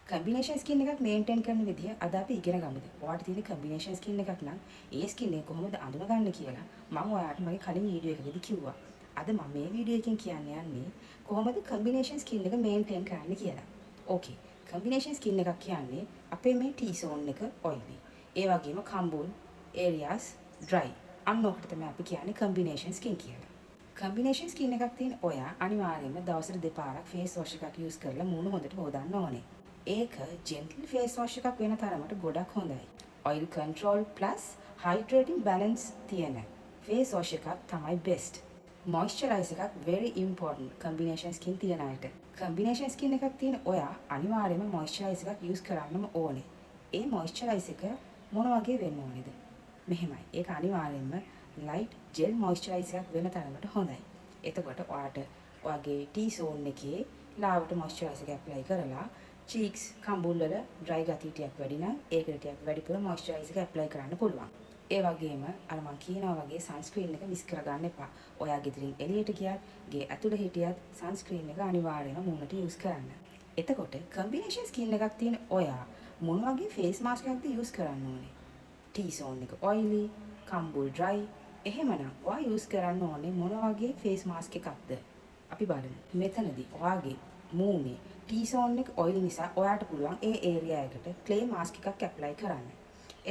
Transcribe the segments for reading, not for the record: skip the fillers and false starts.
Combination skin එකක් maintain කරන විදිය අද අපි ඉගෙන ගමුද. ඔයාලට තියෙන කම්බිනේෂන් ස්කින් එකක් නම් ඒ ස්කින් එක කොහොමද අඳුනගන්නේ කියලා මම ඔයාලට මගේ කලින් වීඩියෝ එකකදී කිව්වා. අද මම මේ වීඩියෝ එකෙන් කියන්න යන්නේ කොහොමද කම්බිනේෂන් ස්කින් එක මේන්ටේන් කරන්න කියලා. ඕකේ. කම්බිනේෂන් ස්කින් එකක් කියන්නේ අපේ මේ T zone එක ඔයිලි. ඒ වගේම කම්බුල් areas dry. අන්න ඔකට තමයි අපි කියන්නේ කම්බිනේෂන් ස්කින් කියලා. කම්බිනේෂන් ස්කින් එකක් තියෙන ඔයා අනිවාර්යයෙන්ම දවසට දෙපාරක් ෆේස් වොෂ් එකක් යූස් කරලා මූණ හොඳට හොදන්න ඕනේ. ඒක ජෙන්ටල් ෆේස් වොෂ් එකක් වෙන තරමට ගොඩක් හොඳයි. ඔයිල් කන්ට්‍රෝල් ප්ලස් හයිඩ්‍රේටින් බැලන්ස් තියෙන ෆේස් වොෂ් එකක් තමයි බෙස්ට්. මොයිස්චරයිස් එකක් very important කම්බිනේෂන් ස්කින් තියන අයට. කම්බිනේෂන් ස්කින් එකක් තියෙන ඔයා අනිවාර්යයෙන්ම මොයිස්චරයිස් එකක් යූස් කරන්නම ඕනේ. ඒ මොයිස්චරයිස් එක මොන වගේ වෙන්න ඕනේද? මෙහෙමයි. ඒක අනිවාර්යයෙන්ම ලයිට් ජෙල් මොයිස්චරයිස් එකක් වෙන තරමට හොඳයි. එතකොට ඔයාට ඔයාගේ T zone එකේ ලාවට මොයිස්චරයිස් එක ඇප්ලයි කරලා cheeks කම්බුල් වල dry ගතිය ටිකක් වැඩි නම් ඒකට ටිකක් වැඩිපුර මොයිස්චරයිස් එක ඇප්ලයි කරන්න පුළුවන්. ඒ වගේම අර මම කියනවා වගේ සන්ස්ක්‍රීන් එක මිස් කරගන්න එපා. ඔයා ගෙදරින් එළියට ගියත්, ගේ ඇතුළේ හිටියත් සන්ස්ක්‍රීන් එක අනිවාර්යයෙන්ම මූණට යූස් කරන්න. එතකොට කම්බිනේෂන් ස්කින් එකක් තියෙන ඔයා මොන වගේ ෆේස් මාස්ක් එකක්ද යූස් කරන්න ඕනේ? T zone එක oily, කම්බුල් dry. එහෙමනම් ඔයා යූස් කරන්න ඕනේ මොන වගේ ෆේස් මාස්ක් එකක්ද? අපි බලමු. මෙතනදී ඔයාගේ මූණේ T zone එක oily නිසා ඔයාට පුළුවන් ඒ ඒරියා එකට clay mask එකක් ඇප්ලයි කරන්න.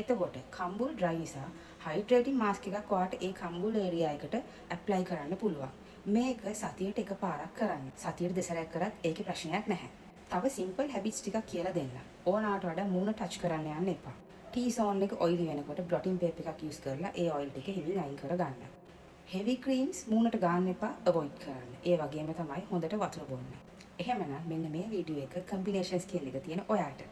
එතකොට කම්බුල් dry නිසා hydrating mask එකක් ඔයාට ඒ කම්බුල් ඒරියා එකට ඇප්ලයි කරන්න පුළුවන්. මේක සතියට එකපාරක් කරන්න. සතියට දෙසරයක් කරත් ඒකේ ප්‍රශ්නයක් නැහැ. තව simple habits ටිකක් කියලා දෙන්න. ඕනාට වඩා මූණ ටච් කරන්න යන්න එපා. T zone එක oily වෙනකොට blotting paper එකක් use කරලා ඒ oil ටික හිමින් අයින් කරගන්න. heavy creams මූණට ගන්න එපා, avoid කරන්න. ඒ වගේම තමයි හොඳට වතුර බොන්න. එහෙමනම් මෙන්න මේ වීඩියෝ එක කම්බිනේෂන් ස්කින් එක තියෙන ඔයාට